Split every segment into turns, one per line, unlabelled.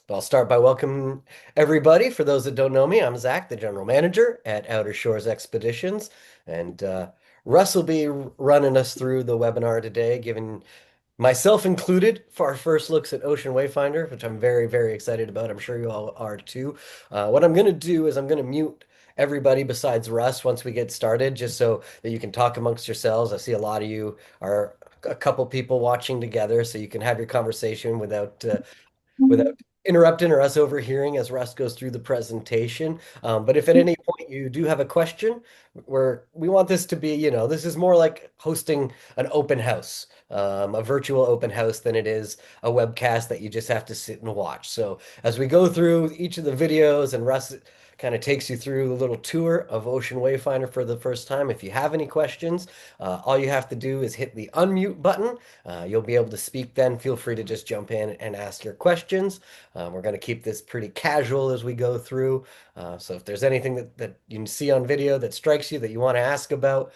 I'll start by welcoming everybody. For those that don't know me, I'm Zach, the general manager at Outer Shores Expeditions. And Russ will be running us through the webinar today, giving myself included for our first looks at Ocean Wayfinder, which I'm very, very excited about. I'm sure you all are too. What I'm going to do is I'm going to mute everybody besides Russ once we get started, just so that you can talk amongst yourselves. I see a lot of you are a couple people watching together, so you can have your conversation without interrupting or us overhearing as Russ goes through the presentation. But if at any point you do have a question, where we want this to be, this is more like hosting an open house, a virtual open house than it is a webcast that you just have to sit and watch. So as we go through each of the videos and Russ kind of takes you through a little tour of Ocean Wayfinder for the first time. If you have any questions, all you have to do is hit the unmute button. You'll be able to speak then. Feel free to just jump in and ask your questions. We're going to keep this pretty casual as we go through. So if there's anything that you can see on video that strikes you that you want to ask about,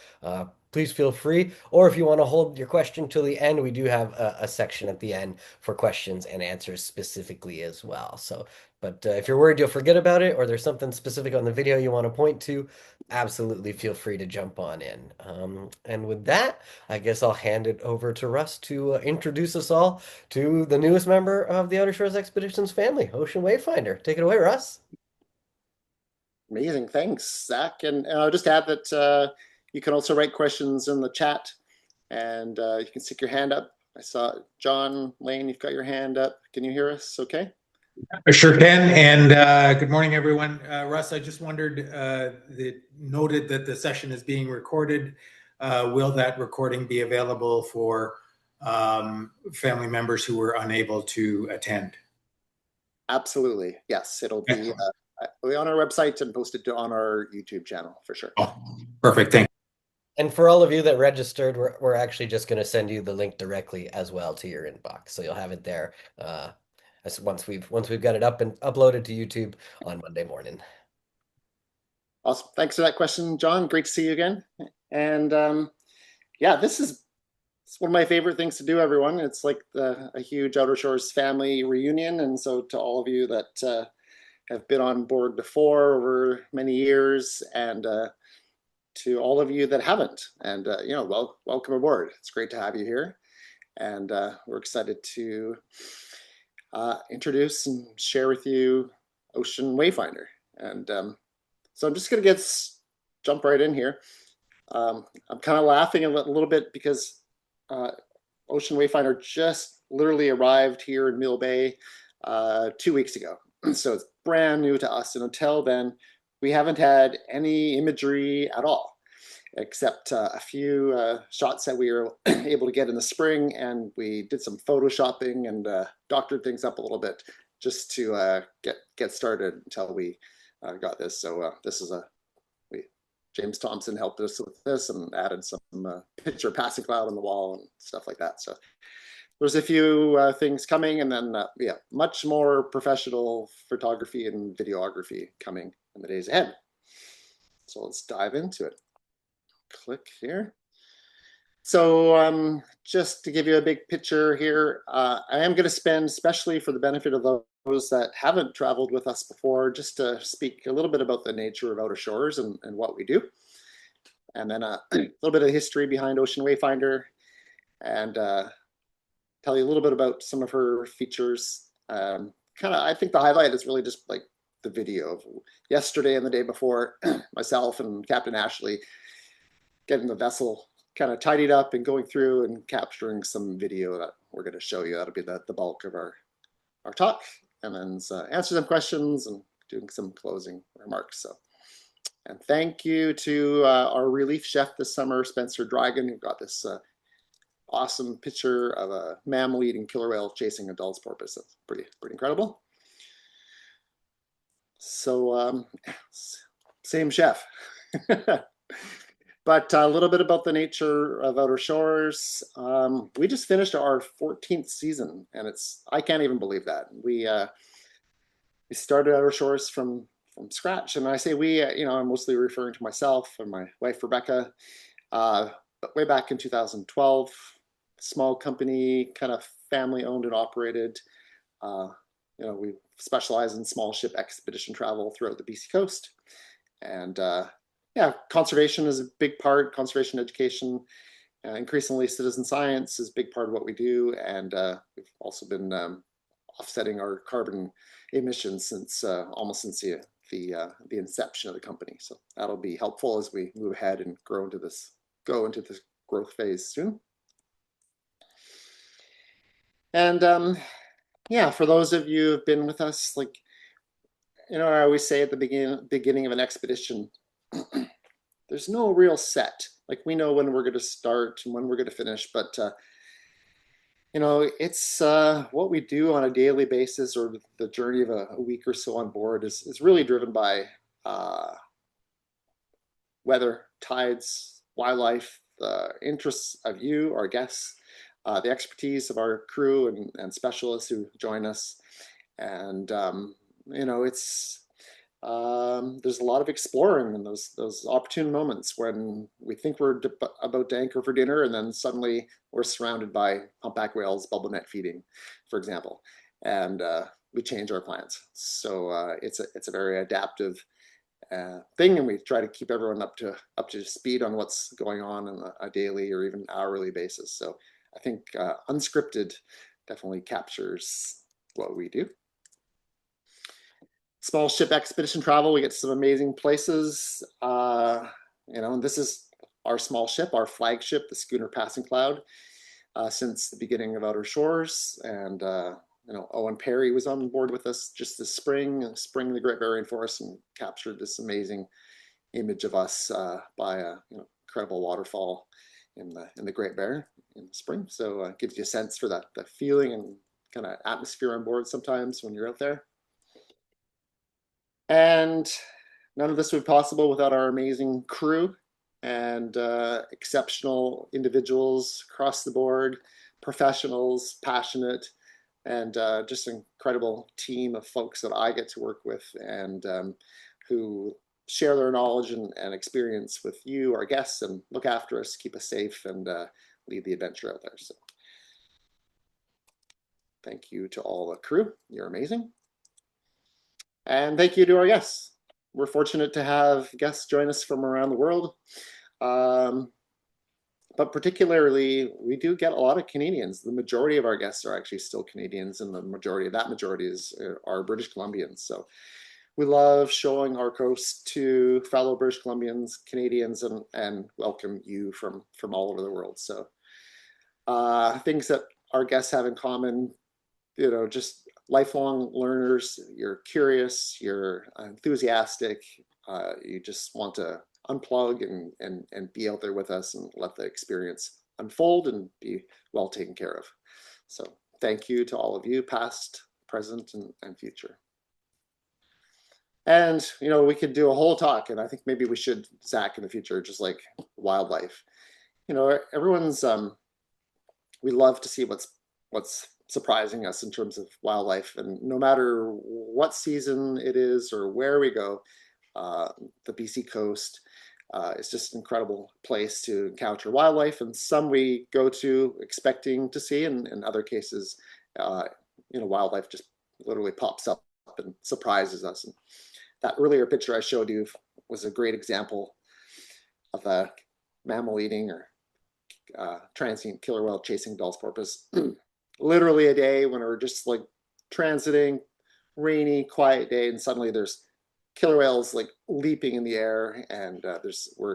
please feel free. Or if you want to hold your question till the end, we do have a section at the end for questions and answers specifically as well. But if you're worried you'll forget about it or there's something specific on the video you want to point to, absolutely feel free to jump on in. And with that, I guess I'll hand it over to Russ to introduce us all to the newest member of the Outer Shores Expeditions family, Ocean Wayfinder. Take it away, Russ.
Amazing. Thanks, Zach. And I'll just add that you can also write questions in the chat and you can stick your hand up. I saw John Lane, you've got your hand up. Can you hear us okay?
I sure can. And good morning, everyone. Russ, I just wondered, noted that the session is being recorded. Will that recording be available for family members who were unable to attend?
Absolutely. Yes, it'll be on our website and posted on our YouTube channel for sure.
Oh, perfect. Thank you.
And for all of you that registered, we're actually just going to send you the link directly as well to your inbox. So you'll have it there once we've got it up and uploaded to YouTube on Monday morning.
Awesome. Thanks for that question, John. Great to see you again. And yeah, this is one of my favorite things to do, everyone. It's like a huge Outer Shores family reunion. And so to all of you that have been on board before over many years, and to all of you that haven't, and welcome aboard. It's great to have you here. And we're excited to introduce and share with you Ocean Wayfinder. And so I'm just going to jump right in here. I'm kind of laughing a little bit because Ocean Wayfinder just literally arrived here in Mill Bay 2 weeks ago. So it's brand new to us. And until then, we haven't had any imagery at all, except a few shots that we were able to get in the spring. And we did some photoshopping and doctored things up a little bit just to get started until we got this. So this is James Thompson helped us with this and added some picture passing cloud on the wall and stuff like that. So there's a few things coming, and then yeah, much more professional photography and videography coming in the days ahead. So let's dive into it. Click here. So just to give you a big picture here, I am going to spend, especially for the benefit of those that haven't traveled with us before, just to speak a little bit about the nature of Outer Shores and what we do. And then a little bit of history behind Ocean Wayfinder, and tell you a little bit about some of her features. I think the highlight is really just like the video of yesterday and the day before, myself and Captain Ashley getting the vessel kind of tidied up and going through and capturing some video that we're going to show you. That'll be the bulk of our talk, and then answer some questions and doing some closing remarks. So, and thank you to our relief chef this summer, Spencer Dragon, who got this awesome picture of a mammal eating killer whale chasing a Dulles porpoise. That's pretty incredible. So same chef. But a little bit about the nature of Outer Shores. We just finished our 14th season, and I can't even believe that. We started Outer Shores from scratch, and I say we, I'm mostly referring to myself and my wife Rebecca. But way back in 2012, small company, kind of family owned and operated. we specialize in small ship expedition travel throughout the BC coast. And yeah, conservation is a big part, conservation education. Increasingly, citizen science is a big part of what we do. And we've also been offsetting our carbon emissions since almost since the inception of the company. So that'll be helpful as we move ahead and go into this growth phase soon. And yeah, for those of you who've been with us, like, I always say at the beginning of an expedition, there's no real set. Like, we know when we're going to start and when we're going to finish, but it's what we do on a daily basis, or the journey of a week or so on board is really driven by weather, tides, wildlife, the interests of you, our guests, the expertise of our crew and specialists who join us. And it's there's a lot of exploring in those opportune moments when we think we're about to anchor for dinner, and then suddenly we're surrounded by humpback whales bubble net feeding, for example, and we change our plans. So it's a very adaptive thing, and we try to keep everyone up to speed on what's going on a daily or even hourly basis. So I think unscripted definitely captures what we do. Small ship expedition travel, we get to some amazing places. And this is our small ship, our flagship, the schooner Passing Cloud, since the beginning of Outer Shores. And Owen Perry was on board with us just this spring in the Great Barrier Forest, and captured this amazing image of us by a incredible waterfall in the Great Barrier in the spring. So it gives you a sense for that feeling and kind of atmosphere on board sometimes when you're out there. And none of this would be possible without our amazing crew and exceptional individuals across the board, professionals, passionate, and just an incredible team of folks that I get to work with, and who share their knowledge and experience with you, our guests, and look after us, keep us safe, and lead the adventure out there. So thank you to all the crew. You're amazing. And thank you to our guests. We're fortunate to have guests join us from around the world. But particularly, we do get a lot of Canadians. The majority of our guests are actually still Canadians, and the majority are British Columbians. So we love showing our coast to fellow British Columbians, Canadians, and welcome you from all over the world. So things that our guests have in common, just lifelong learners. You're curious, you're enthusiastic, you just want to unplug and be out there with us and let the experience unfold and be well taken care of. So thank you to all of you, past, present, and future. And we could do a whole talk, and I think maybe we should, Zach, in the future, just like wildlife. Everyone's we love to see what's surprising us in terms of wildlife, and no matter what season it is or where we go, the BC coast is just an incredible place to encounter wildlife. And some we go to expecting to see, and in other cases, wildlife just literally pops up and surprises us. And that earlier picture I showed you was a great example of a mammal eating or transient killer whale chasing Bell's porpoise. Literally a day when we're just like transiting, rainy, quiet day, and suddenly there's killer whales like leaping in the air, and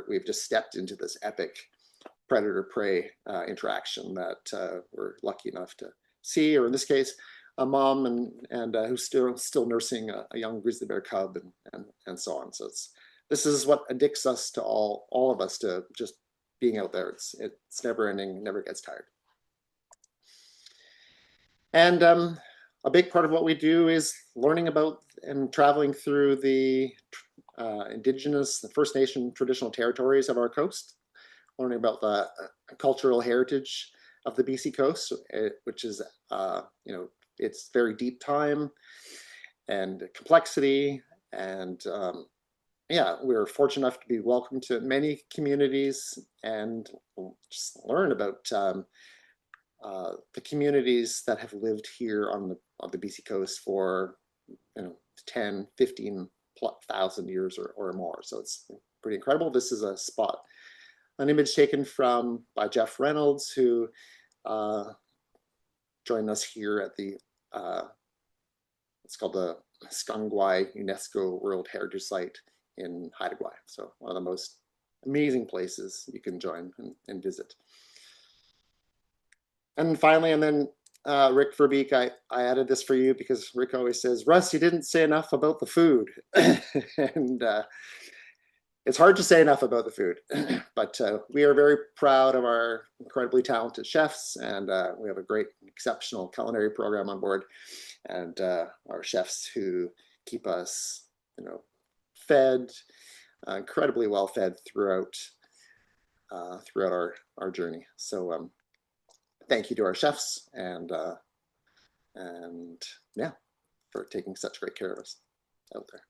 we've just stepped into this epic predator-prey interaction that we're lucky enough to see, or in this case, a mom and who's still nursing a young grizzly bear cub, and so on. So this is what addicts us to all of us to just being out there. It's never ending, never gets tired. And a big part of what we do is learning about and traveling through the Indigenous, the First Nation traditional territories of our coast, learning about the cultural heritage of the BC coast, which is, it's very deep time and complexity. And yeah, we're fortunate enough to be welcome to many communities and just learn about the communities that have lived here on the on the BC coast for 10, 15,000 years or more. So it's pretty incredible. This is an image taken by Jeff Reynolds, who joined us here at the it's called the Skangwai UNESCO World Heritage Site in Haida Gwaii. So one of the most amazing places you can join and visit. And finally, and then Rick Verbeek, I added this for you because Rick always says, Russ, you didn't say enough about the food. And it's hard to say enough about the food, but we are very proud of our incredibly talented chefs, and we have a great, exceptional culinary program on board, and our chefs who keep us, fed, incredibly well fed throughout our journey. So thank you to our chefs, and yeah, for taking such great care of us out there.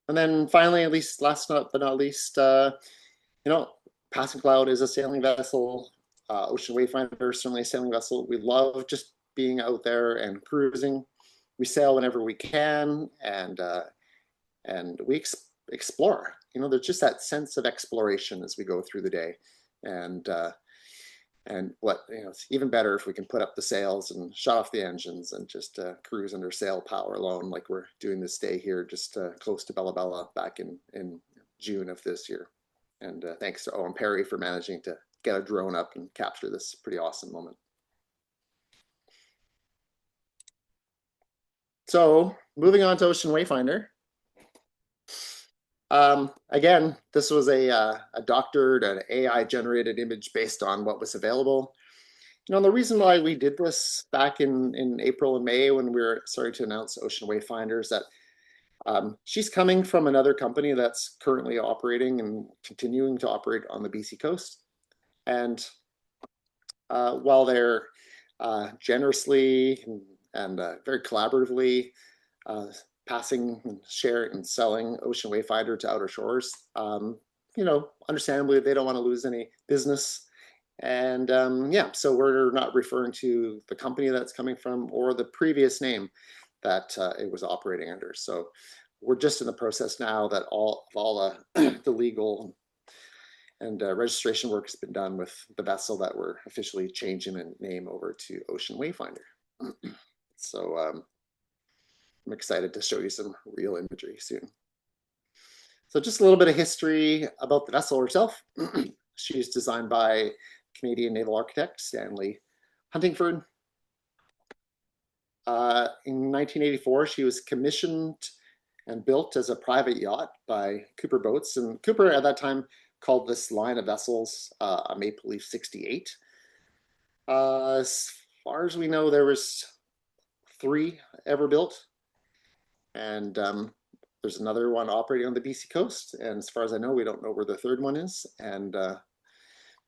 And then finally, at least last but not least, Passing Cloud is a sailing vessel. Ocean Wayfinder is certainly a sailing vessel. We love just being out there and cruising. We sail whenever we can, and we explore. There's just that sense of exploration as we go through the day, and what it's even better if we can put up the sails and shut off the engines and just cruise under sail power alone, like we're doing this day here, just close to Bella Bella back in June of this year. And thanks to Owen Perry for managing to get a drone up and capture this pretty awesome moment. So moving on to Ocean Wayfinder. Again, this was a doctored, an AI generated image based on what was available. The reason why we did this back in April and May when we were starting to announce Ocean Wayfinder is that she's coming from another company that's currently operating and continuing to operate on the BC coast. And while they're generously and very collaboratively passing and sharing and selling Ocean Wayfinder to outer shores, understandably, they don't want to lose any business. And yeah, so we're not referring to the company that's coming from or the previous name that it was operating under. So we're just in the process now that all the legal and registration work has been done with the vessel that we're officially changing the name over to Ocean Wayfinder. So I'm excited to show you some real imagery soon. So just a little bit of history about the vessel herself. She's designed by Canadian naval architect Stanley Huntingford. In 1984, she was commissioned and built as a private yacht by Cooper Boats. And Cooper at that time called this line of vessels a Maple Leaf 68. As far as we know, there was 3 ever built. And there's another one operating on the BC coast. And as far as I know, we don't know where the 3rd one is. And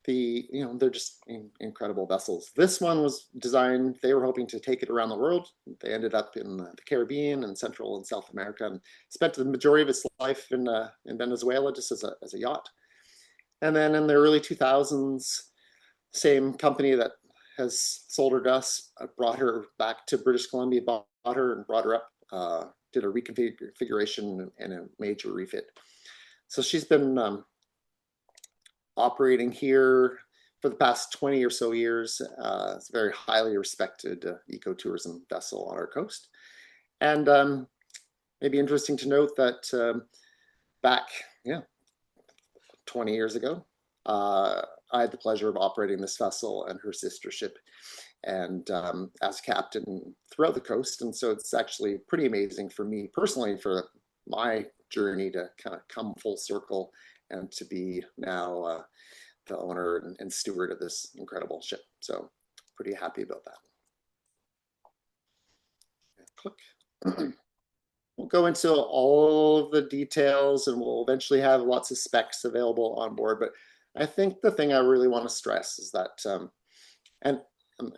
they're just incredible vessels. This one was designed, they were hoping to take it around the world. They ended up in the Caribbean and Central and South America, and spent the majority of its life in Venezuela just as a yacht. And then in the early 2000s, same company that has sold her to us brought her back to British Columbia, bought her and brought her up, did a reconfiguration and a major refit. So she's been operating here for the past 20 or so years. It's a very highly respected ecotourism vessel on our coast. And maybe interesting to note that back 20 years ago, I had the pleasure of operating this vessel and her sister ship, and as captain throughout the coast. And so it's actually pretty amazing for me personally, for my journey to kind of come full circle and to be now the owner and steward of this incredible ship. So pretty happy about that. Click. We'll go into all of the details, and we'll eventually have lots of specs available on board. But I think the thing I really want to stress is that, and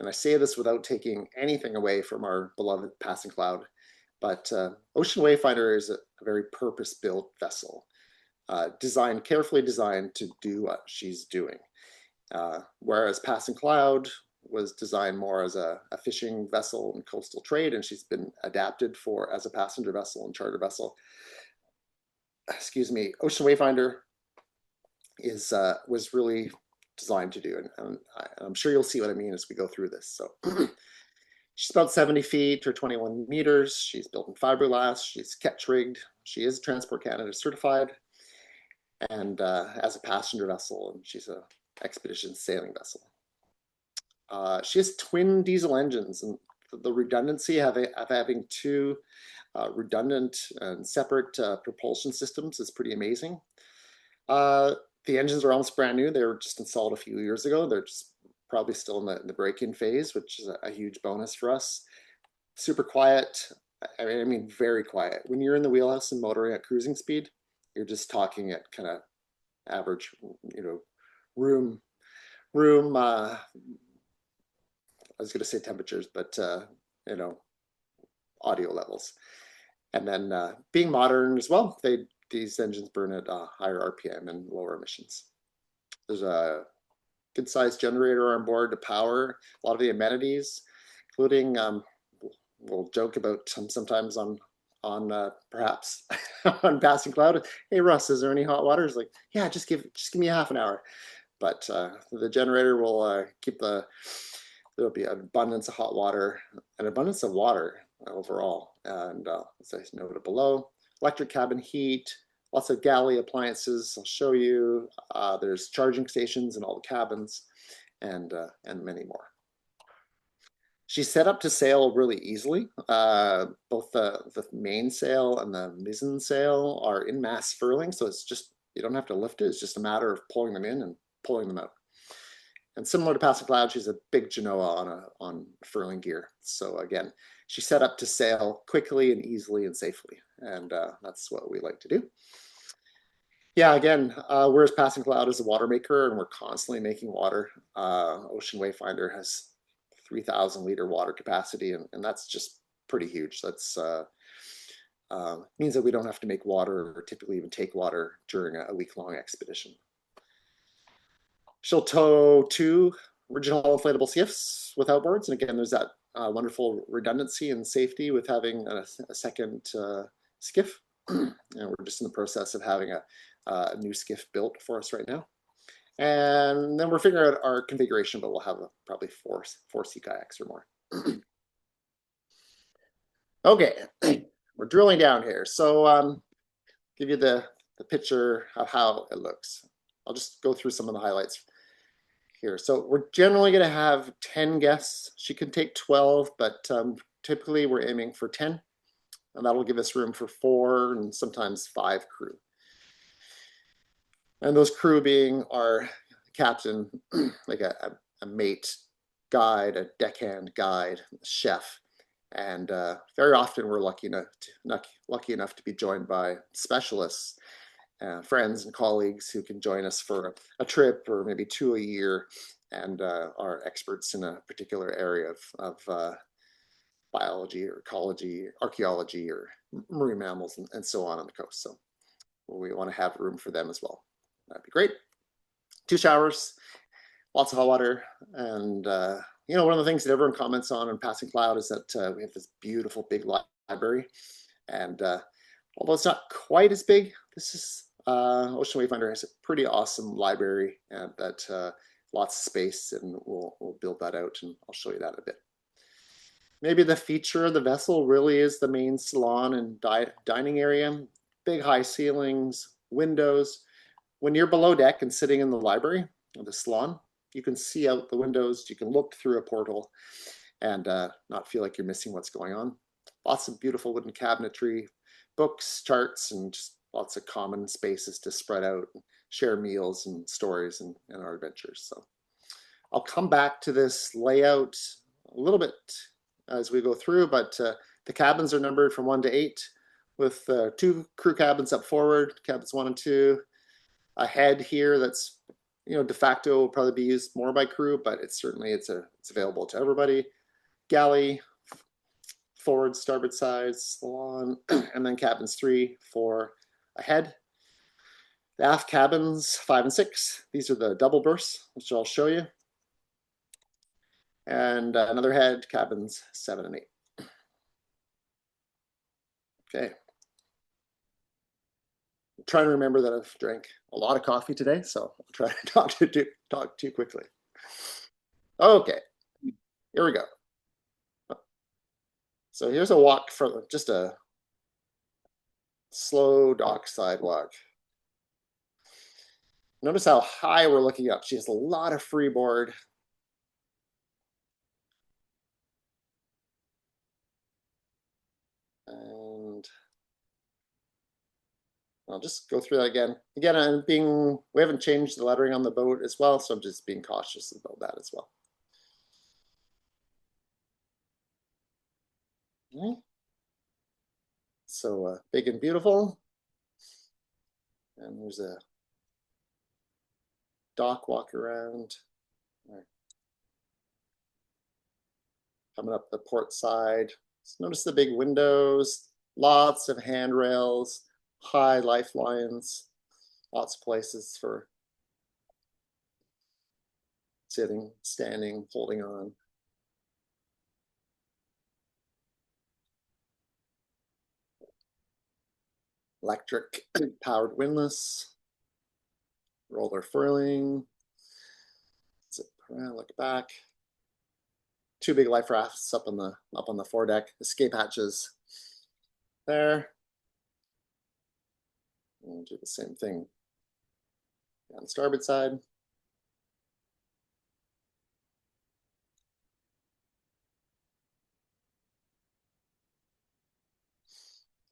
I say this without taking anything away from our beloved Passing Cloud, but Ocean Wayfinder is a very purpose-built vessel, carefully designed to do what she's doing. Whereas Passing Cloud was designed more as a fishing vessel and coastal trade, and she's been adapted for as a passenger vessel and charter vessel. Excuse me, Ocean Wayfinder was really designed to do, and I'm sure you'll see what I mean as we go through this. So she's about 70 feet or 21 meters. She's built in fiberglass. She's ketch-rigged. She is Transport Canada certified, and as a passenger vessel, and she's a expedition sailing vessel. She has twin diesel engines, and the redundancy of having two redundant and separate propulsion systems is pretty amazing. The engines are almost brand new. They were just installed a few years ago. They're just probably still in the break-in phase, which is a huge bonus for us. Super quiet. I mean, very quiet. When you're in the wheelhouse and motoring at cruising speed, you're just talking at kind of average, room. I was going to say temperatures, but audio levels. And then being modern as well, these engines burn at higher RPM and lower emissions. There's a good sized generator on board to power a lot of the amenities, including we'll joke about sometimes on perhaps on Passing Cloud. Hey Russ, is there any hot water? It's like, yeah, just give me a half an hour. But the generator will there'll be an abundance of hot water, an abundance of water overall. And as I noted below, electric cabin heat, lots of galley appliances. I'll show you. There's charging stations in all the cabins, and many more. She's set up to sail really easily. Both the mainsail and the mizzen sail are in mast furling, so it's just, you don't have to lift it. It's just a matter of pulling them in and pulling them out. And similar to Passing Cloud, she's a big Genoa on furling gear. So again, she's set up to sail quickly and easily and safely, and that's what we like to do. Yeah, again, whereas Passing Cloud is a water maker and we're constantly making water, Ocean Wayfinder has 3,000 liter water capacity, and that's just pretty huge. That's means that we don't have to make water or typically even take water during a week-long expedition. She'll tow 2 original inflatable skiffs with outboards, and again, there's that wonderful redundancy and safety with having a second skiff. And we're just in the process of having a new skiff built for us right now. And then we're figuring out our configuration, but we'll have probably four sea kayaks or more. Okay, we're drilling down here. So give you the picture of how it looks. I'll just go through some of the highlights here. So we're generally going to have 10 guests. She can take 12, but typically we're aiming for 10. And that'll give us room for 4 and sometimes 5 crew. And those crew being our captain, like a mate guide, a deckhand guide, chef. And very often we're lucky enough to be joined by specialists, friends and colleagues who can join us for a trip or maybe 2 a year, and are experts in a particular area of biology or ecology, archaeology, or marine mammals, and so on the coast. So we want to have room for them as well. That'd be great. 2 showers, lots of hot water, and one of the things that everyone comments on in Passing Cloud is that we have this beautiful big library, and although it's not quite as big, this is Ocean Wayfinder has a pretty awesome library, and that lots of space, and we'll build that out, and I'll show you that in a bit. Maybe the feature of the vessel really is the main salon and dining area. Big high ceilings, windows. When you're below deck and sitting in the library or the salon, you can see out the windows, you can look through a portal and not feel like you're missing what's going on. Lots of beautiful wooden cabinetry, books, charts, and just lots of common spaces to spread out, share meals and stories and our adventures. So I'll come back to this layout a little bit as we go through, but the cabins are numbered from 1 to 8 with 2 crew cabins up forward, cabins 1 and 2. A head here that's, de facto will probably be used more by crew, but it's available to everybody. Galley, forward, starboard side, salon, and then cabins 3, 4 ahead. The aft cabins 5 and 6. These are the double berths, which I'll show you. And another head, cabins 7 and 8. Okay. I'm trying to remember that I've drank a lot of coffee today, so I'll try to talk too quickly. Okay, here we go. So here's a walk from just a slow dock sidewalk. Notice how high we're looking up. She has a lot of freeboard. And I'll just go through that again. Again, we haven't changed the lettering on the boat as well, so I'm just being cautious about that as well. Okay. So big and beautiful. And there's a dock walk around. Right. Coming up the port side. So notice the big windows, lots of handrails, high lifelines, lots of places for sitting, standing, holding on. Electric powered windlass, roller furling. Zip around, look back. Two big life rafts up on the foredeck. Escape hatches there. And do the same thing on the starboard side.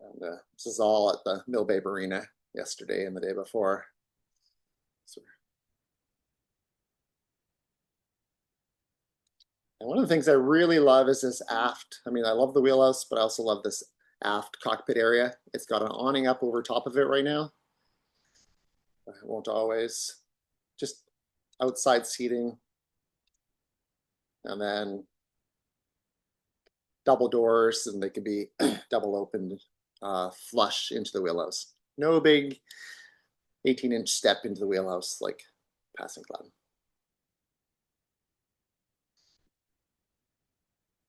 And this is all at the Mill Bay Marina yesterday and the day before. So, and one of the things I really love is this aft. I mean, I love the wheelhouse, but I also love this aft cockpit area. It's got an awning up over top of it right now. It won't always. Just outside seating. And then double doors, and they can be double opened flush into the wheelhouse. No big 18-inch step into the wheelhouse like Passing Cloud.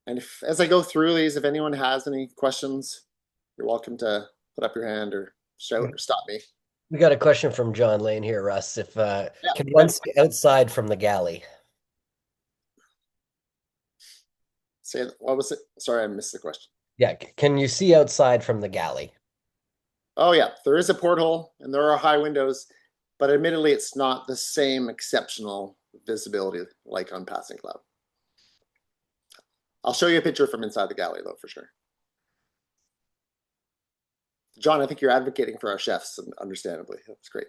And as I go through these, if anyone has any questions, you're welcome to put up your hand or shout or stop me.
We got a question from John Lane here, Russ. If
Yeah,
can one see outside from the galley?
say what was it? Sorry, I missed the question.
Yeah, can you see outside from the galley?
Oh yeah, there is a porthole and there are high windows, but admittedly, it's not the same exceptional visibility like on Passing Cloud. I'll show you a picture from inside the galley though, for sure. John, I think you're advocating for our chefs, understandably. That's great.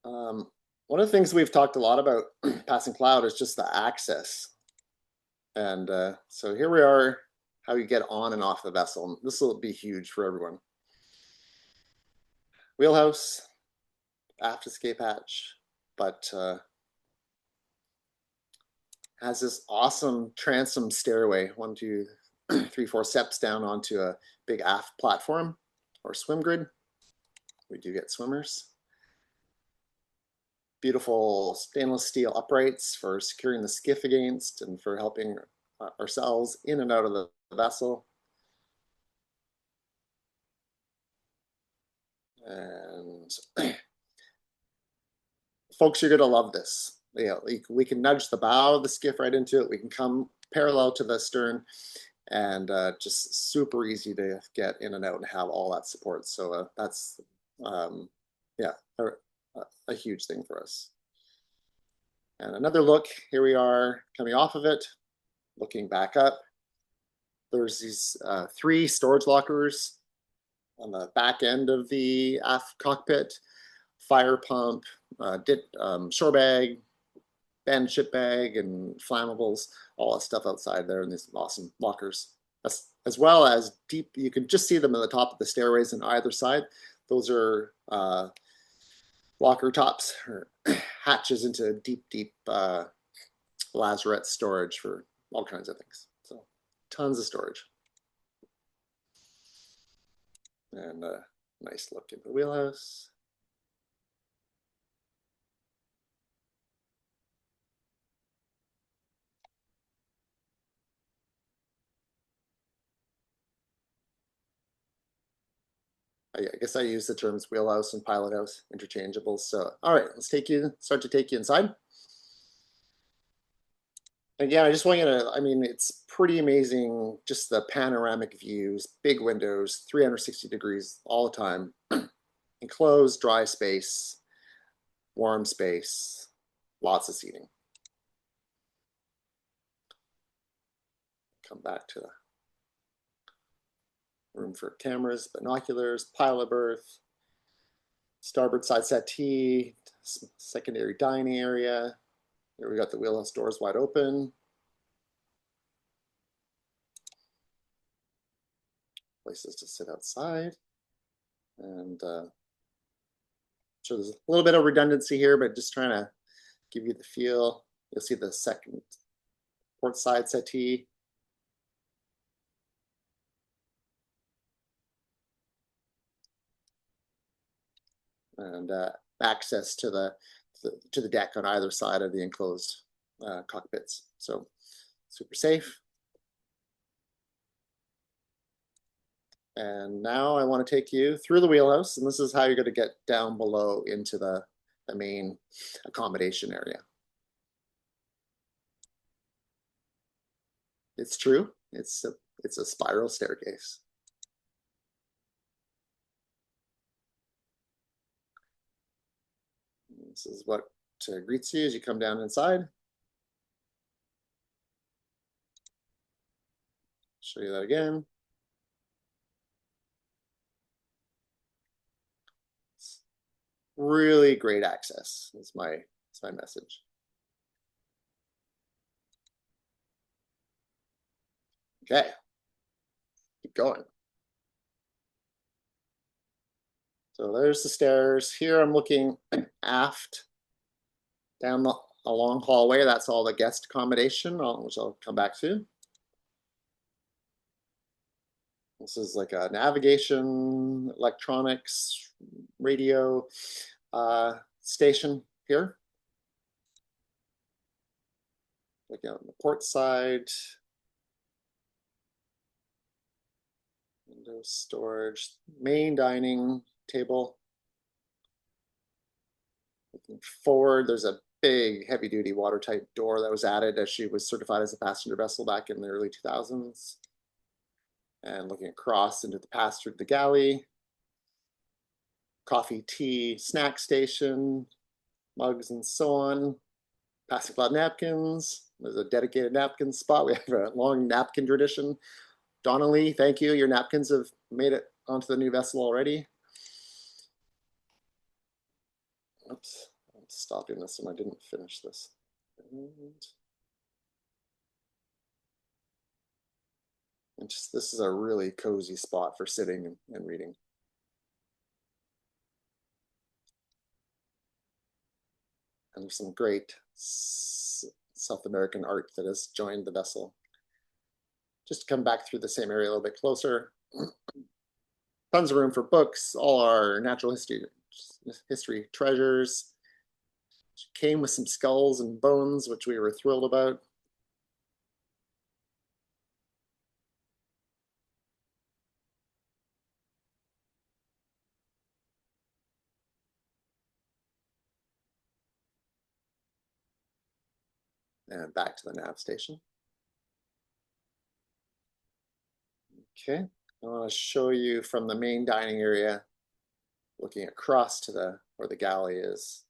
One of the things we've talked a lot about Passing Cloud is just the access. And so here we are, how you get on and off the vessel. This will be huge for everyone. Wheelhouse, aft escape hatch, but has this awesome transom stairway, 1, 2, 3, 4 steps down onto a big aft platform or swim grid. We do get swimmers. Beautiful stainless steel uprights for securing the skiff against and for helping ourselves in and out of the vessel. And folks, you're going to love this. We can nudge the bow of the skiff right into it. We can come parallel to the stern, and just super easy to get in and out and have all that support. So that's, yeah, a huge thing for us. And another look, here we are coming off of it, looking back up. There's these 3 storage lockers on the back end of the aft cockpit, fire pump, shore bag, band ship bag, and flammables, all that stuff outside there in these awesome lockers. As well as deep, you can just see them at the top of the stairways on either side. Those are locker tops or hatches into deep lazarette storage for all kinds of things. So tons of storage. And a nice look at the wheelhouse. I guess I use the terms wheelhouse and pilot house interchangeable. So, all right, let's start to take you inside. Again, I just want you to, I mean, it's pretty amazing, just the panoramic views, big windows, 360 degrees all the time, enclosed, dry space, warm space, lots of seating. Come back to the room for cameras, binoculars, pilot berth, starboard side settee, secondary dining area. Here we got the wheelhouse doors wide open. Places to sit outside. And so there's a little bit of redundancy here, but just trying to give you the feel. You'll see the second port side settee. And access to the deck on either side of the enclosed cockpits. So super safe. And now I want to take you through the wheelhouse, and this is how you're going to get down below into the main accommodation area. It's true. It's a spiral staircase. This is what greets you as you come down inside. Show you that again. Really great access is my message. Okay, keep going. So there's the stairs. Here I'm looking aft down a long hallway. That's all the guest accommodation, which I'll come back to. This is like a navigation, electronics, radio station here. Looking on the port side. Window storage, main dining table. Looking forward, there's a big heavy-duty watertight door that was added as she was certified as a passenger vessel back in the early 2000s. And looking across into the pass through the galley. Coffee, tea, snack station, mugs and so on. Plastic cloth napkins. There's a dedicated napkin spot. We have a long napkin tradition. Donnelly, thank you. Your napkins have made it onto the new vessel already. Oops, I'm stopping this and I didn't finish this. And just, this is a really cozy spot for sitting and reading. And there's some great South American art that has joined the vessel. Just to come back through the same area a little bit closer. Tons of room for books, all our natural history treasures. Came with some skulls and bones, which we were thrilled about. And back to the nav station. Okay, I want to show you from the main dining area, looking across to where the galley is.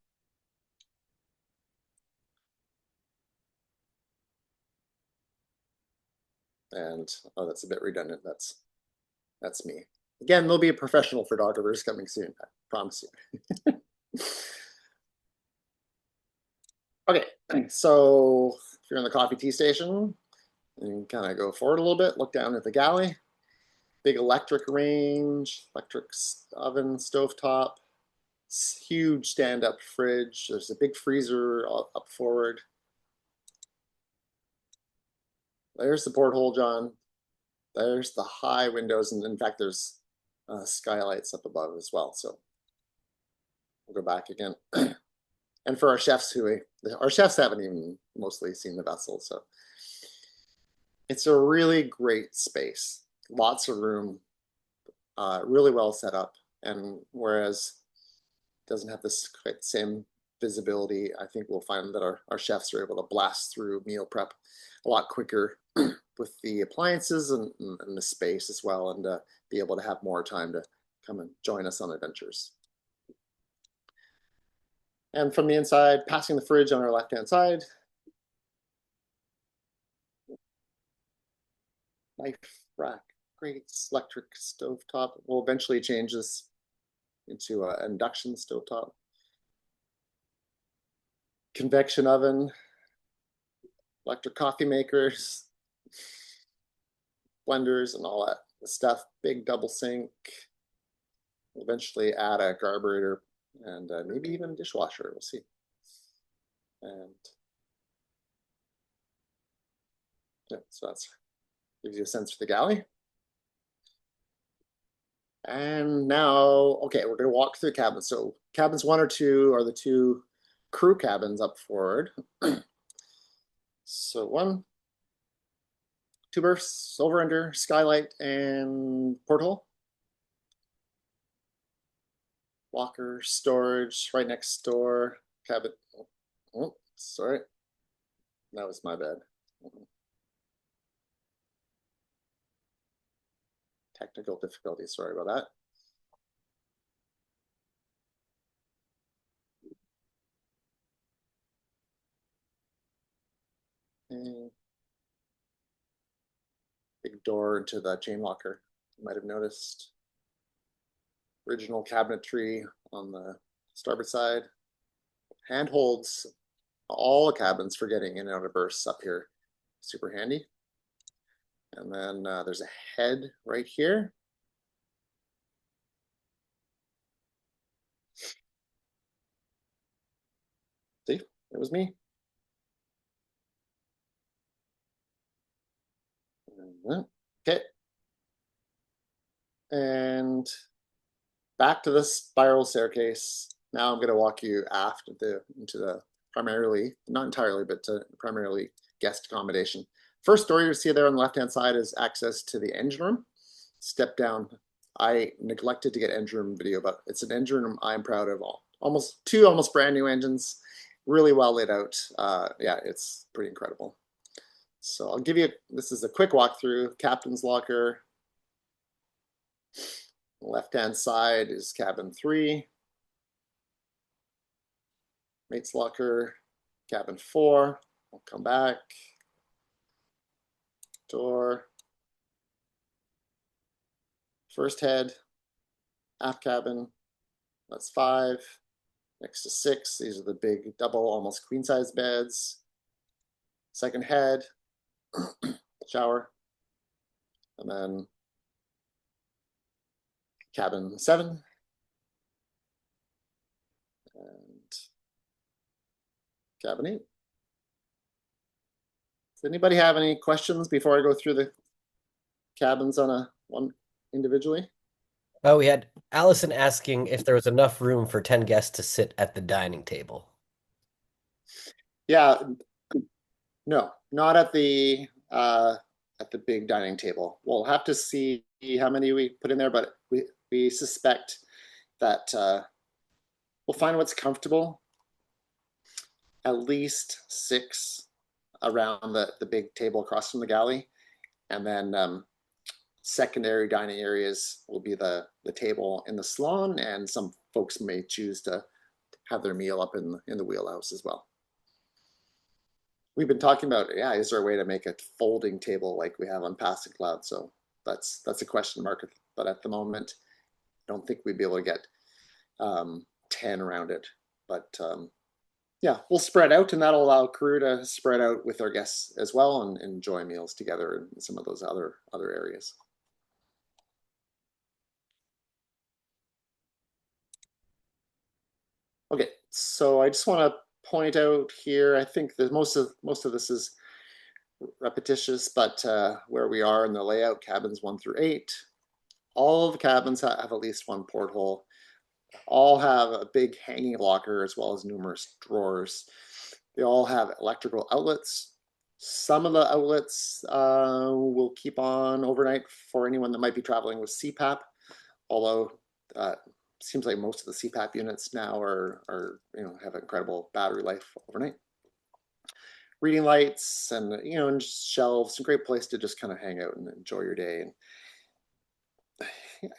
And oh, that's a bit redundant. That's me. Again, there'll be a professional photographers coming soon, I promise you. Okay, so if you're in the coffee tea station, you kind of go forward a little bit, look down at the galley. Big electric range, electric oven, stovetop, huge stand-up fridge. There's a big freezer up forward. There's the porthole, John. There's the high windows, and in fact, there's skylights up above as well. So we'll go back again. And for our chefs, our chefs haven't even mostly seen the vessel, so it's a really great space. Lots of room, really well set up. And whereas it doesn't have this same visibility, I think we'll find that our chefs are able to blast through meal prep a lot quicker with the appliances and the space as well, and be able to have more time to come and join us on adventures. And from the inside, passing the fridge on our left-hand side. Knife rack, grates, electric stovetop. We'll eventually change this into an induction stovetop. Convection oven, electric coffee makers, blenders, and all that stuff. Big double sink. We'll eventually add a carburetor and maybe even a dishwasher. We'll see. And yeah, so that's gives you a sense for the galley. And now, okay, we're going to walk through the cabins. So cabins 1 or 2 are the 2 crew cabins up forward. So 1, 2 berths, over under, skylight, and porthole. Locker, storage, right next door, cabin. Oh, sorry. That was my bad. Technical difficulties, sorry about that. And big door into the chain locker, you might have noticed. Original cabinetry on the starboard side. Handholds all the cabins for getting in and out of berths up here. Super handy. And then there's a head right here. See, it was me. Okay. And back to the spiral staircase. Now I'm going to walk you aft into the primarily, not entirely, but primarily guest accommodation. First door you see there on the left-hand side is access to the engine room. Step down. I neglected to get engine room video, but it's an engine room I'm proud of. Almost brand new engines, really well laid out. Yeah, it's pretty incredible. So I'll give you, this is a quick walkthrough. Captain's locker. Left-hand side is cabin 3. Mate's locker, cabin 4. We'll come back. Door. First head, aft cabin. That's 5. Next to 6. These are the big double, almost queen size beds. Second head, shower. And then cabin 7. And cabin 8. Does anybody have any questions before I go through the cabins on one individually?
Oh, we had Allison asking if there was enough room for 10 guests to sit at the dining table.
Yeah, no, not at the big dining table. We'll have to see how many we put in there, but we suspect that we'll find what's comfortable. At least 6 around the big table across from the galley, and then secondary dining areas will be the table in the salon, and some folks may choose to have their meal up in the wheelhouse as well. We've been talking about, yeah, is there a way to make a folding table like we have on Passing Cloud? So that's a question mark, but at the moment, I don't think we'd be able to get 10 around it. But yeah, we'll spread out, and that'll allow crew to spread out with our guests as well and enjoy meals together in some of those other areas. Okay, so I just want to point out here, I think that most of this is repetitious, but where we are in the layout, cabins 1 through 8, all of the cabins have at least one porthole. All have a big hanging locker as well as numerous drawers. They all have electrical outlets. Some of the outlets will keep on overnight for anyone that might be traveling with CPAP, although seems like most of the CPAP units now are have incredible battery life overnight. Reading lights and and just shelves, a great place to just kind of hang out and enjoy your day. And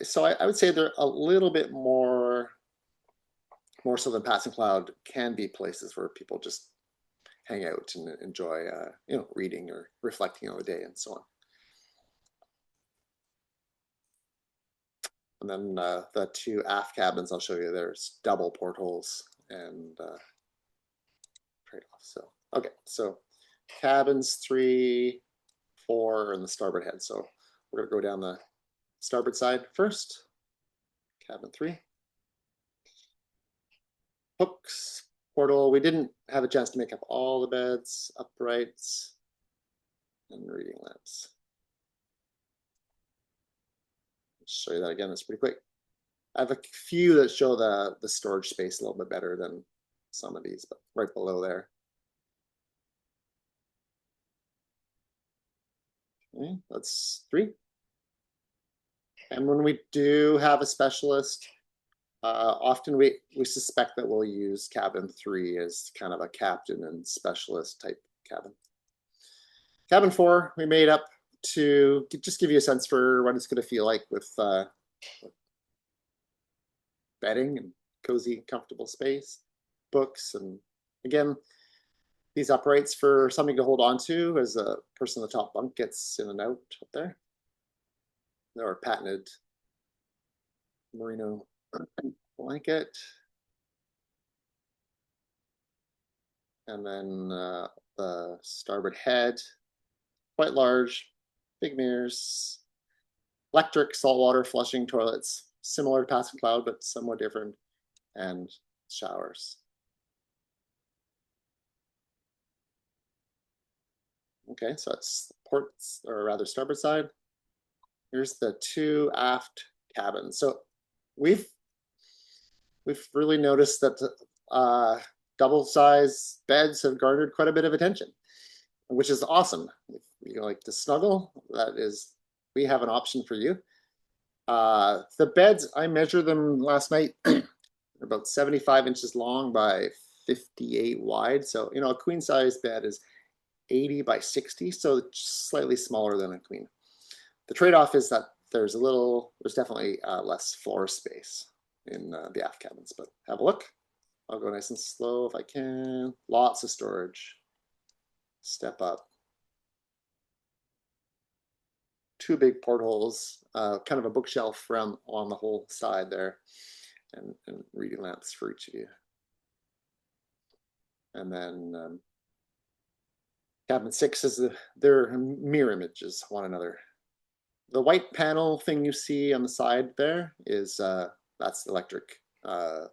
so I would say they're a little bit more so than passing cloud can be places where people just hang out and enjoy reading or reflecting on the day and so on. And then the two aft cabins I'll show you, there's double portholes and trade-off. So okay, so cabins 3, 4, and the starboard head. So we're gonna go down the starboard side first. Cabin 3. Hooks, portal. We didn't have a chance to make up all the beds, uprights, and reading lamps. I'll show you that again. It's pretty quick. I have a few that show the storage space a little bit better than some of these, but right below there. Okay, that's 3. And when we do have a specialist, often we suspect that we'll use cabin 3 as kind of a captain and specialist type cabin. Cabin 4 we made up to just give you a sense for what it's going to feel like with bedding and cozy, comfortable space, books, and again, these uprights for something to hold on to as a person in the top bunk gets in and out up there. There are patented merino blanket. And then the starboard head, quite large, big mirrors, electric saltwater flushing toilets, similar to passing cloud, but somewhat different, and showers. Okay, so that's ports, or rather starboard side. Here's the 2 aft cabins. So we've really noticed that double size beds have garnered quite a bit of attention, which is awesome. If you like to snuggle, we have an option for you. The beds, I measured them last night. They're about 75 inches long by 58 wide. So, a queen size bed is 80 by 60, so slightly smaller than a queen. The trade-off is that there's definitely less floor space in the aft cabins, but have a look. I'll go nice and slow if I can. Lots of storage. Step up. 2 big portholes, kind of a bookshelf on the whole side there, and reading lamps for each of you. And then cabin 6 is they're mirror images of one another. The white panel thing you see on the side there is that's electric, the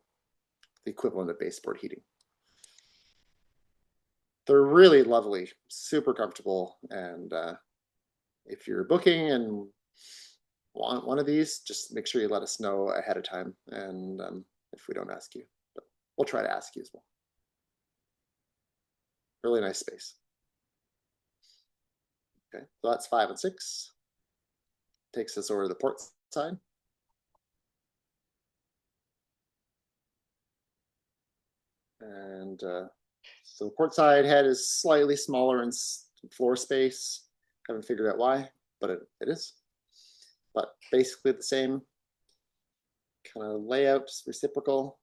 equivalent of baseboard heating. They're really lovely, super comfortable, and if you're booking and want one of these, just make sure you let us know ahead of time, and if we don't ask you, but we'll try to ask you as well. Really nice space. Okay, so that's 5 and 6. Takes us over to the port side. And so the port side head is slightly smaller in floor space. Haven't figured out why, but it is. But basically the same kind of layout, reciprocal.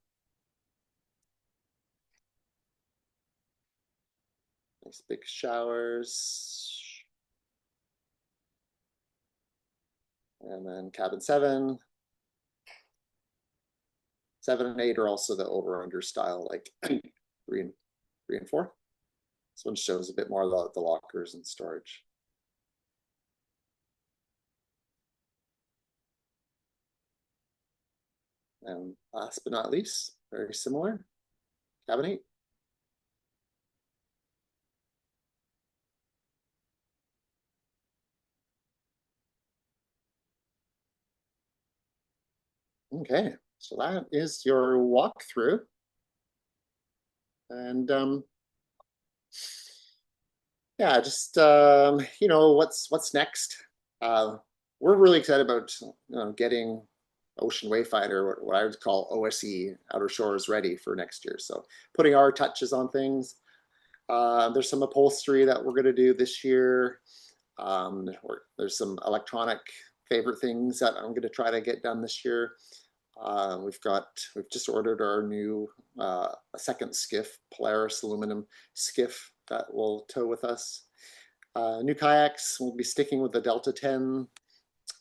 Nice big showers. And then cabin 7. 7 and 8 are also the over-under style, like 3 and 4. This one shows a bit more of the lockers and storage. And last but not least, very similar, cabin 8. Okay, so that is your walkthrough. And yeah, just what's next. We're really excited about getting Ocean Wayfinder, what I would call OSE, Outer Shores Ready for next year. So putting our touches on things. There's some upholstery that we're going to do this year. There's some electronic favorite things that I'm going to try to get done this year. We've just ordered our new a second skiff, Polaris aluminum skiff that will tow with us. New kayaks. We'll be sticking with the Delta 10,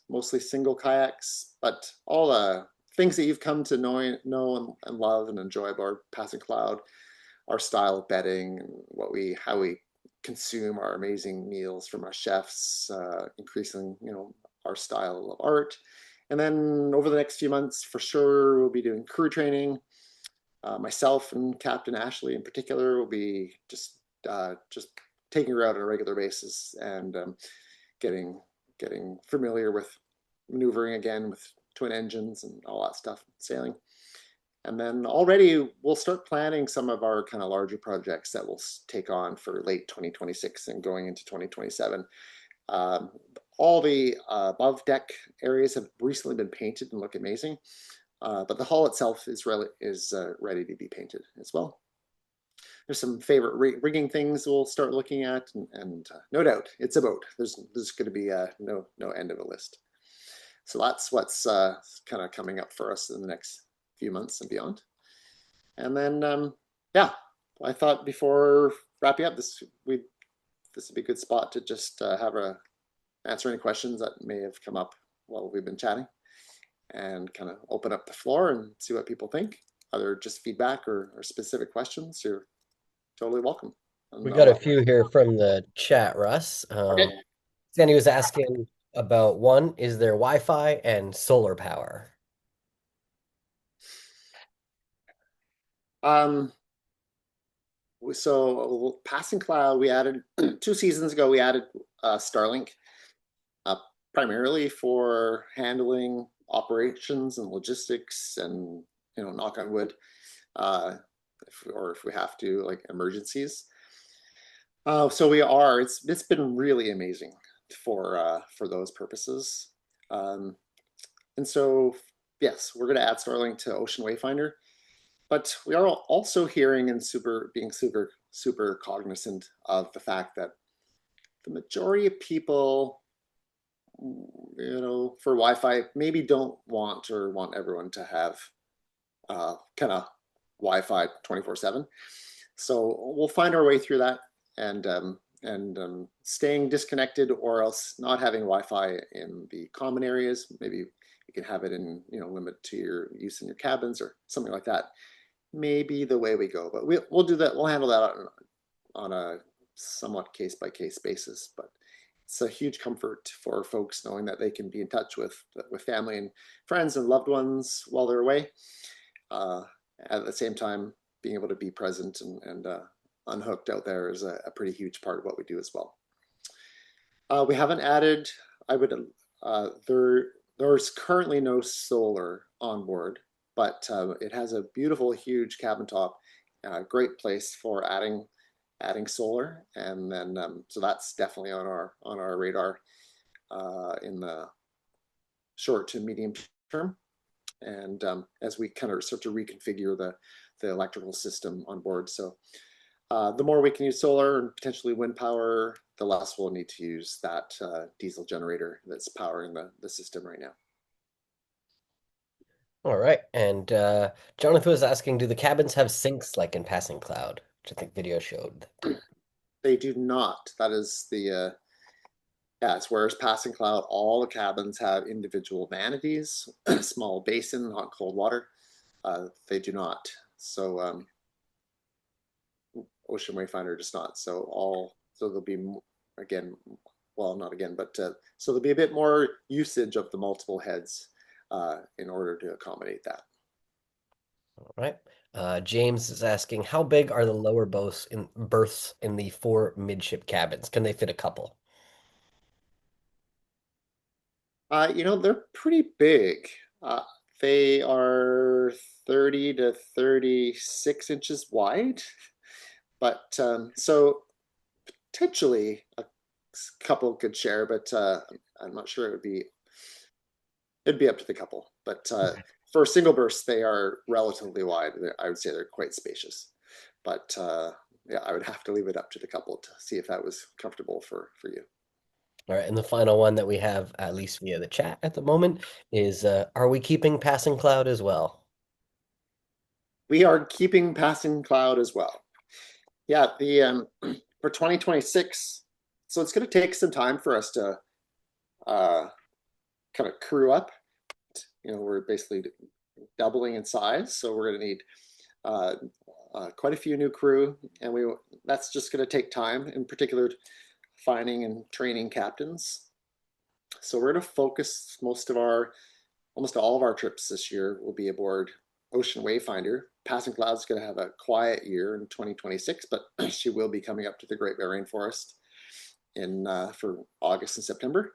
mostly single kayaks, but all the things that you've come to know and love and enjoy about Passing Cloud, our style of bedding, and how we consume our amazing meals from our chefs, increasing our style of art. And then over the next few months, for sure, we'll be doing crew training. Myself and Captain Ashley in particular will be just taking her out on a regular basis and getting familiar with maneuvering again with twin engines and all that stuff, sailing. And then already we'll start planning some of our kind of larger projects that we'll take on for late 2026 and going into 2027. All the above deck areas have recently been painted and look amazing, but the hull itself is ready to be painted as well. There's some favorite rigging things we'll start looking at, and no doubt it's a boat. There's going to be no end of a list. So that's what's kind of coming up for us in the next few months and beyond. And then yeah, I thought before wrapping up this would be a good spot to just answer any questions that may have come up while we've been chatting, and kind of open up the floor and see what people think. Either just feedback or specific questions, you're totally welcome.
We got a few here from the chat, Russ.
Okay.
Sandy was asking about one, is there Wi-Fi and solar power?
So Passing Cloud, we added 2 seasons ago, we added Starlink, primarily for handling operations and logistics and, knock on wood, if we have to, like emergencies. So it's been really amazing for those purposes. And so, yes, we're going to add Starlink to Ocean Wayfinder, but we are also hearing and being super cognizant of the fact that the majority of people, for Wi-Fi, maybe don't want everyone to have kind of Wi-Fi 24/7. So we'll find our way through that, and staying disconnected, or else not having Wi-Fi in the common areas. Maybe you can have it in, limit to your use in your cabins or something like that. Maybe the way we go, but we'll do that. We'll handle that on a somewhat case-by-case basis. But it's a huge comfort for folks knowing that they can be in touch with family and friends and loved ones while they're away. At the same time, being able to be present and unhooked out there is a pretty huge part of what we do as well. We haven't added, there's currently no solar on board, but it has a beautiful, huge cabin top, great place for adding solar. And then, so that's definitely on our radar in the short to medium term. And as we kind of start to reconfigure the electrical system on board. So the more we can use solar and potentially wind power, the less we'll need to use that diesel generator that's powering the system right now.
All right. And Jonathan was asking, do the cabins have sinks like in Passing Cloud? Which I think video showed.
They do not. That is the yes, whereas Passing Cloud, all the cabins have individual vanities, small basin, hot cold water. They do not. So Ocean Wayfinder does not. So there'll be, again, well, not again, but so there'll be a bit more usage of the multiple heads in order to accommodate that.
All right. James is asking, how big are the lower berths in the 4 midship cabins? Can they fit a couple?
They're pretty big. They are 30 to 36 inches wide, but so potentially a couple could share, but I'm not sure it would be it'd be up to the couple. But for a single burst, they are relatively wide. I would say they're quite spacious. But yeah, I would have to leave it up to the couple to see if that was comfortable for you.
All right, and the final one that we have, at least via the chat at the moment, is are we keeping passing cloud as well?
We are keeping passing cloud as well. Yeah, the for 2026, so it's going to take some time for us to kind of crew up. We're basically doubling in size, so we're going to need quite a few new crew, and that's just going to take time, in particular finding and training captains. So we're going to focus almost all of our trips this year will be aboard Ocean Wayfinder. Passing Cloud's going to have a quiet year in 2026, but she will be coming up to the Great Barrier Rainforest for August and September.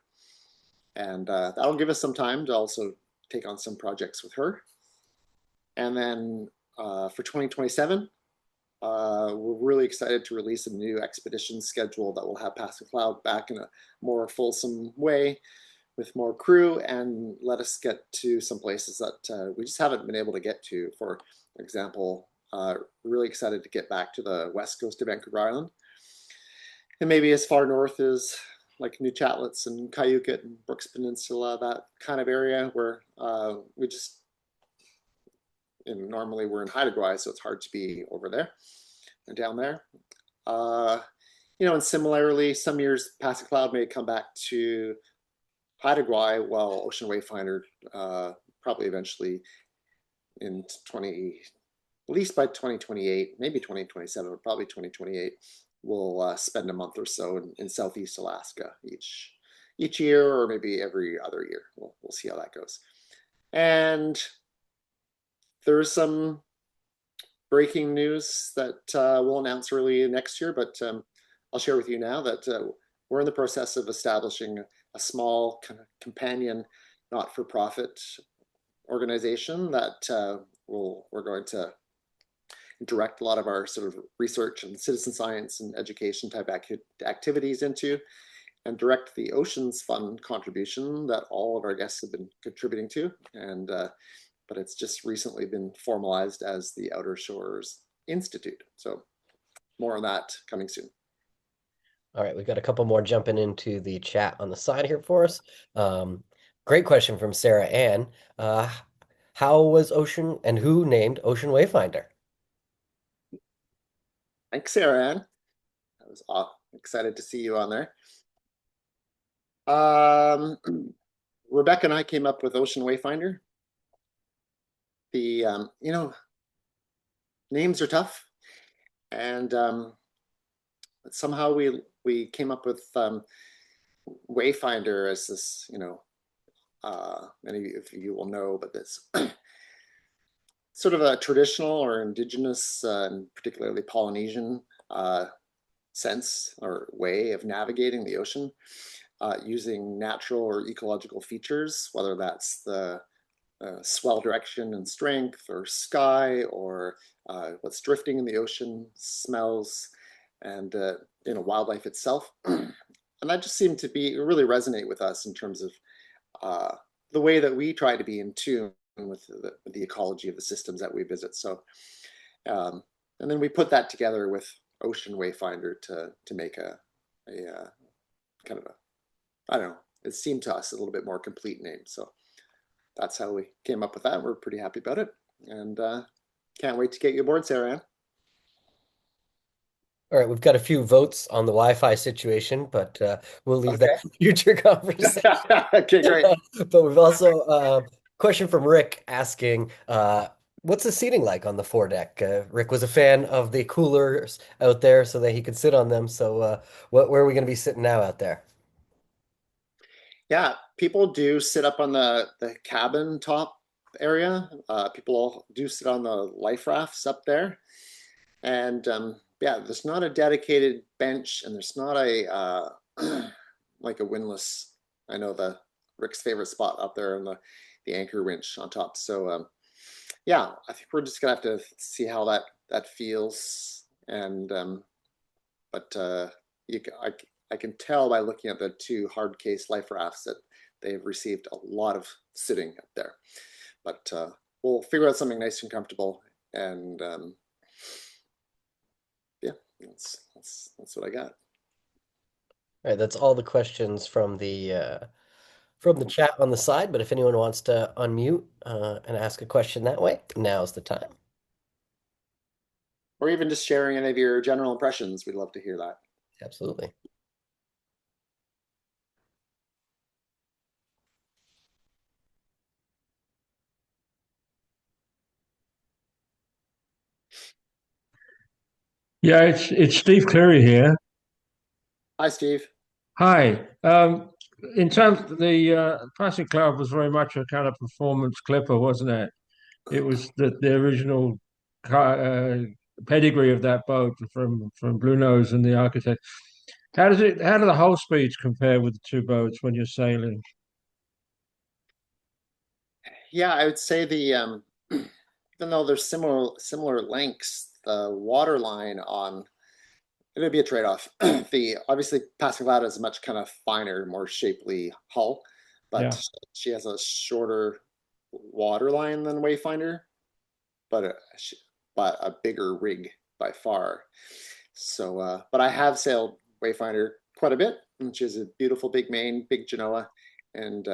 And that'll give us some time to also take on some projects with her. And then for 2027, we're really excited to release a new expedition schedule that will have Passing Cloud back in a more fulsome way with more crew and let us get to some places that we just haven't been able to get to. For example, really excited to get back to the west coast of Vancouver Island and maybe as far north as like New Chatlets and Cayucet and Brooks Peninsula, that kind of area where we just, normally we're in Haida Gwaii, so it's hard to be over there and down there. And similarly, some years Passing Cloud may come back to Haida Gwaii, while Ocean Wayfinder probably eventually at least by 2028, maybe 2027, but probably 2028, we'll spend a month or so in Southeast Alaska each year, or maybe every other year. We'll see how that goes. And there's some breaking news that we'll announce early next year, but I'll share with you now that we're in the process of establishing a small kind of companion not-for-profit organization that we're going to direct a lot of our sort of research and citizen science and education type activities into, and direct the Oceans Fund contribution that all of our guests have been contributing to. And but it's just recently been formalized as the Outer Shores Institute. So more on that coming soon.
All right, we've got a couple more jumping into the chat on the side here for us. Great question from Sarah Ann. How was Ocean and who named Ocean Wayfinder?
Thanks, Sarah Ann. I was excited to see you on there. Rebecca and I came up with Ocean Wayfinder. The names are tough, and somehow we came up with Wayfinder as this, many of you will know, but this sort of a traditional or indigenous, and particularly Polynesian sense or way of navigating the ocean using natural or ecological features, whether that's the swell direction and strength, or sky, or what's drifting in the ocean, smells, and wildlife itself. And that just seemed to really resonate with us in terms of the way that we try to be in tune with the ecology of the systems that we visit. So, and then we put that together with Ocean Wayfinder to make a kind of I don't know, it seemed to us a little bit more complete name. So that's how we came up with that. We're pretty happy about it, and can't wait to get you aboard, Sarah Ann.
All right, we've got a few votes on the Wi-Fi situation, but we'll leave that for future conversation.
Okay, great.
But we've also a question from Rick asking, what's the seating like on the foredeck? Rick was a fan of the coolers out there so that he could sit on them. So where are we going to be sitting now out there?
Yeah, people do sit up on the cabin top area. People do sit on the life rafts up there. And yeah, there's not a dedicated bench, and there's not a like a windlass. I know Rick's favorite spot up there on the anchor winch on top. So yeah, I think we're just gonna have to see how that feels. And but I can tell by looking at the two hard case life rafts that they've received a lot of sitting up there. But we'll figure out something nice and comfortable, and yeah, that's what I got.
All right, that's all the questions from the chat on the side, but if anyone wants to unmute and ask a question that way, now's the time.
Or even just sharing any of your general impressions. We'd love to hear that.
Absolutely.
Yeah, it's Steve Cleary here.
Hi, Steve.
Hi. In terms of the Passing Cloud was very much a kind of performance clipper, wasn't it? It was the original pedigree of that boat from Blue Nose and the Architect. How do the hull speeds compare with the two boats when you're sailing?
Yeah, I would say the even though there's similar lengths, the water line on it would be a trade-off. The obviously Passing Cloud is a much kind of finer, more shapely hull, but
Yeah.
she has a shorter water line than Wayfinder, but but a bigger rig by far. So, but I have sailed Wayfinder quite a bit, and she has a beautiful big main, big Genoa, and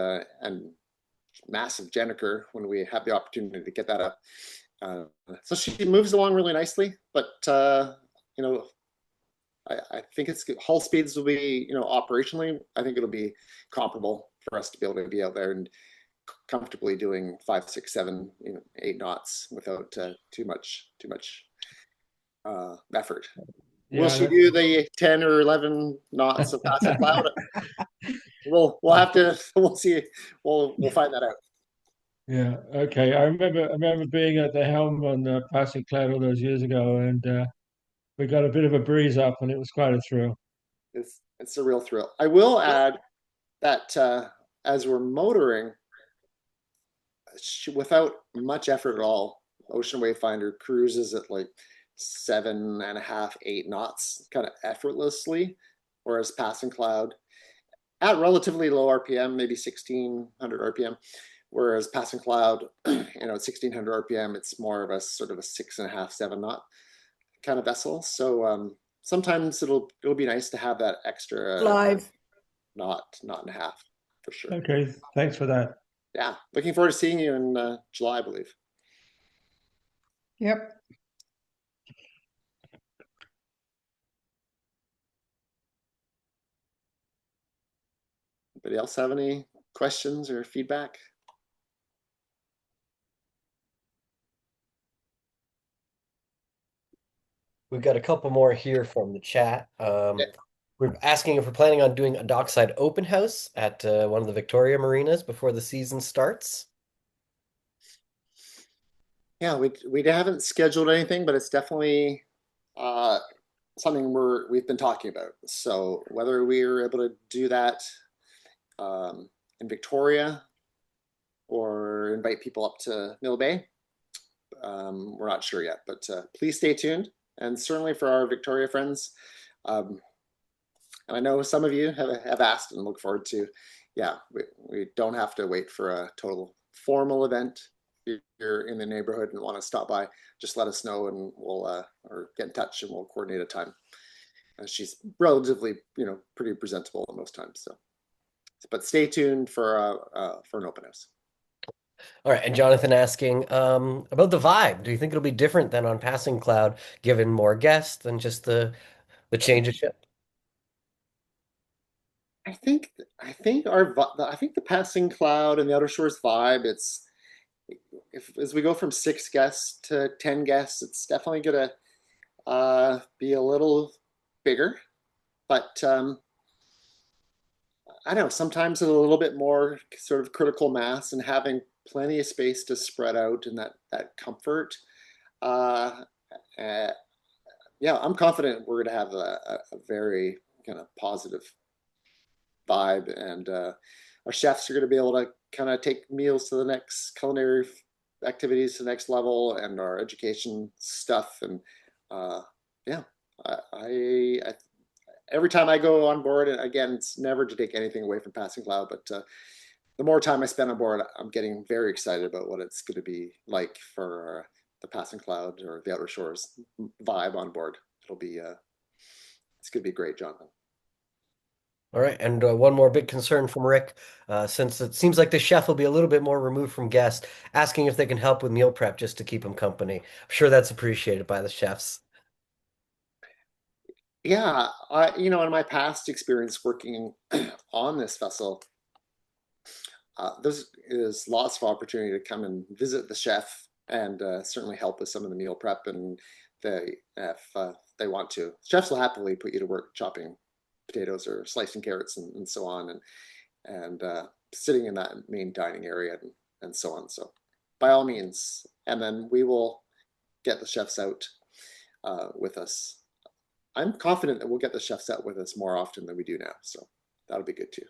massive Jenniker when we have the opportunity to get that up. So she moves along really nicely, but you know, I think it's hull speeds will be, operationally, I think it'll be comparable for us to be able to be out there and comfortably doing 5, 6, 7, 8 knots without too much effort. Will she
Yeah.
do the 10 or 11 knots of Passing Cloud? We'll have to. We'll see. We'll find that out.
Yeah. Okay. I remember being at the helm on Passing Cloud all those years ago, and we got a bit of a breeze up, and it was quite a thrill.
It's a real thrill. I will add that as we're motoring, without much effort at all, Ocean Wayfinder cruises at like 7.5, 8 knots, kind of effortlessly, whereas Passing Cloud at relatively low RPM, maybe 1600 RPM, whereas Passing Cloud, at 1600 RPM, it's more of a sort of a 6.5, 7 knot kind of vessel. So sometimes it'll be nice to have that extra
Live.
knot and a half for sure.
Okay. Thanks for that.
Yeah, looking forward to seeing you in July, I believe.
Yep.
Anybody else have any questions or feedback?
We've got a couple more here from the chat.
Yeah.
We're asking if we're planning on doing a dockside open house at one of the Victoria marinas before the season starts.
Yeah, we haven't scheduled anything, but it's definitely something we've been talking about. So whether we're able to do that in Victoria or invite people up to Mill Bay, we're not sure yet. But please stay tuned, and certainly for our Victoria friends. And I know some of you have asked and look forward to. Yeah, we don't have to wait for a total formal event. If you're in the neighborhood and want to stop by, just let us know, and we'll or get in touch, and we'll coordinate a time. She's relatively, pretty presentable at most times. So, but stay tuned for an open house.
All right, and Jonathan asking about the vibe. Do you think it'll be different than on Passing Cloud, given more guests than just the change of ship?
I think the Passing Cloud and the Outer Shores vibe. It's as we go from 6 guests to 10 guests, it's definitely gonna be a little bigger, but I don't know. Sometimes it's a little bit more sort of critical mass and having plenty of space to spread out and that comfort. Uh, uh, yeah, I'm confident we're gonna have a very kind of positive vibe, and our chefs are going to be able to kind of take meals to the next culinary activities to the next level, and our education stuff. And yeah, I every time I go on board, and again, it's never to take anything away from Passing Cloud, but the more time I spend on board, I'm getting very excited about what it's going to be like for the Passing Cloud or the Outer Shores vibe on board. It'll be it's going to be great, Jonathan.
All right, and one more big concern from Rick, since it seems like the chef will be a little bit more removed from guests, asking if they can help with meal prep just to keep him company. I'm sure that's appreciated by the chefs.
Yeah, in my past experience working on this vessel, there's lots of opportunity to come and visit the chef and certainly help with some of the meal prep and if they want to. Chefs will happily put you to work chopping potatoes or slicing carrots and so on and sitting in that main dining area and so on. So by all means, and then we will get the chefs out with us. I'm confident that we'll get the chefs out with us more often than we do now. So that'll be good too.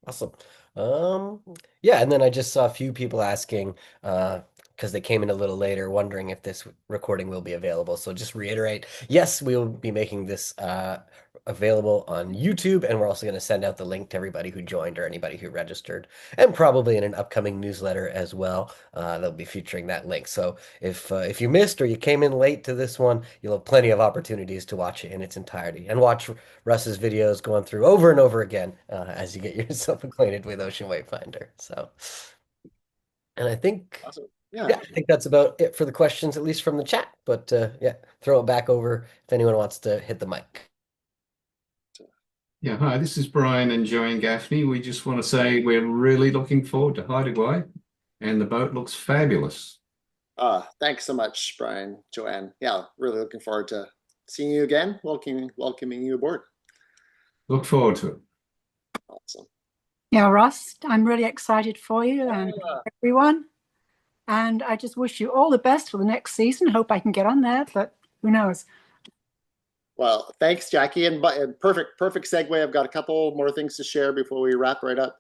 Awesome. Um, yeah, and then I just saw a few people asking, because they came in a little later, wondering if this recording will be available. So just reiterate, yes, we will be making this available on YouTube, and we're also going to send out the link to everybody who joined or anybody who registered, and probably in an upcoming newsletter as well. They'll be featuring that link. So if you missed or you came in late to this one, you'll have plenty of opportunities to watch it in its entirety and watch Russ's videos going through over and over again as you get yourself acquainted with Ocean Wayfinder. So, and I think,
Awesome.
yeah,
Yeah.
I think that's about it for the questions, at least from the chat. But yeah, throw it back over if anyone wants to hit the mic.
Yeah, hi, this is Brian and Joanne Gaffney. We just want to say we're really looking forward to Haida Gwaii, and the boat looks fabulous.
Thanks so much, Brian, Joanne. Yeah, really looking forward to seeing you again, welcoming you aboard.
Look forward to it.
Awesome.
Yeah, Russ, I'm really excited for you and everyone. And I just wish you all the best for the next season. Hope I can get on there, but who knows?
Well, thanks, Jackie. And perfect segue. I've got a couple more things to share before we wrap right up.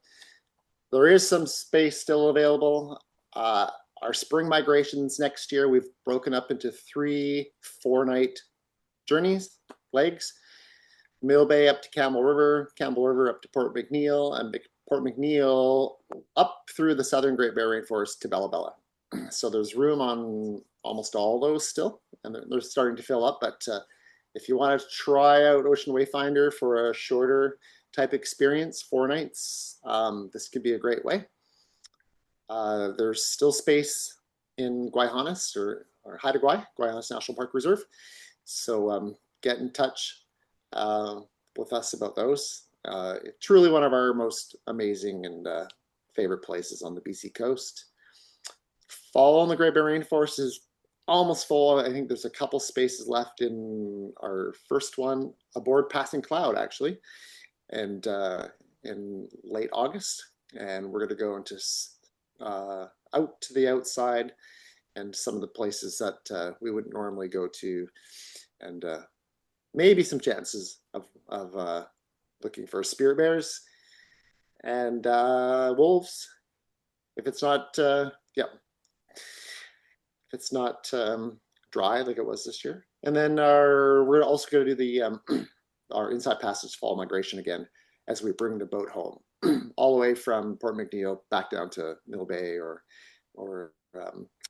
There is some space still available. Our spring migrations next year, we've broken up into 3 4-night journeys, legs. Mill Bay up to Campbell River up to Port McNeill, and Port McNeill up through the southern Great Bear Rainforest to Bella Bella. So there's room on almost all those still, and they're starting to fill up. But if you want to try out Ocean Wayfinder for a shorter type experience, 4 nights, this could be a great way. There's still space in Guayhanas or Haida Gwaii, Guayhanas National Park Reserve. So get in touch with us about those. Truly one of our most amazing and favorite places on the BC coast. Fall in the Great Bear Rainforest is almost full. I think there's a couple spaces left in our first one aboard Passing Cloud, actually, and in late August. And we're going to go into out to the outside and some of the places that we wouldn't normally go to, and maybe some chances of looking for spirit bears and wolves. If it's not, if it's not dry like it was this year. And then we're also going to do the our Inside Passage fall migration again as we bring the boat home, all the way from Port McNeill back down to Mill Bay or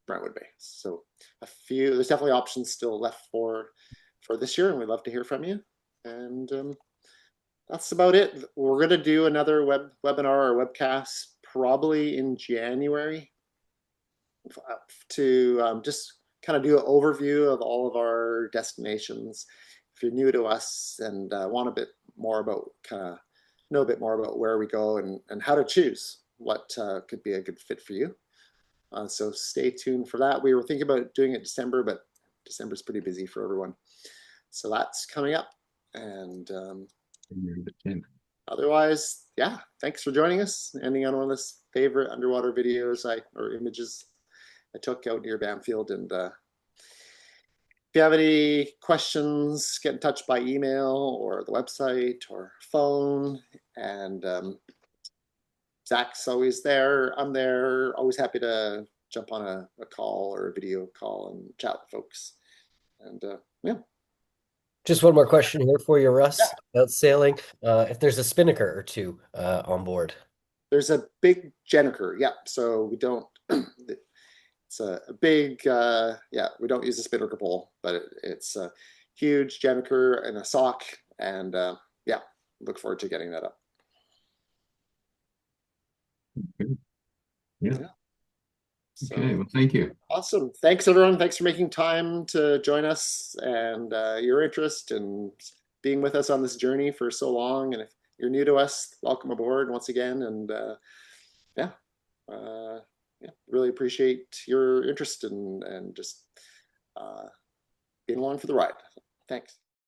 Brentwood Bay. So there's definitely options still left for this year, and we'd love to hear from you. And that's about it. We're going to do another webinar or webcast probably in January to just kind of do an overview of all of our destinations. If you're new to us and want a bit more about know a bit more about where we go and how to choose what could be a good fit for you. So stay tuned for that. We were thinking about doing it December, but December's pretty busy for everyone. So that's coming up. And otherwise, yeah, thanks for joining us. Ending on one of the favorite underwater videos or images I took out near Bamfield. And if you have any questions, get in touch by email or the website or phone. And Zach's always there. I'm there. Always happy to jump on a call or a video call and chat with folks. And yeah.
Just one more question here for you, Russ, about sailing. If there's a spinnaker or two on board.
There's a big gennaker. Yeah. So we don't, it's a big, yeah, we don't use a spinnaker pole, but it's a huge gennaker and a sock. And yeah, look forward to getting that up.
Yeah.
Yeah. So,
Okay, well, thank you.
awesome. Thanks, everyone. Thanks for making time to join us and your interest and being with us on this journey for so long. And if you're new to us, welcome aboard once again. And yeah, yeah, really appreciate your interest and just being along for the ride. Thanks.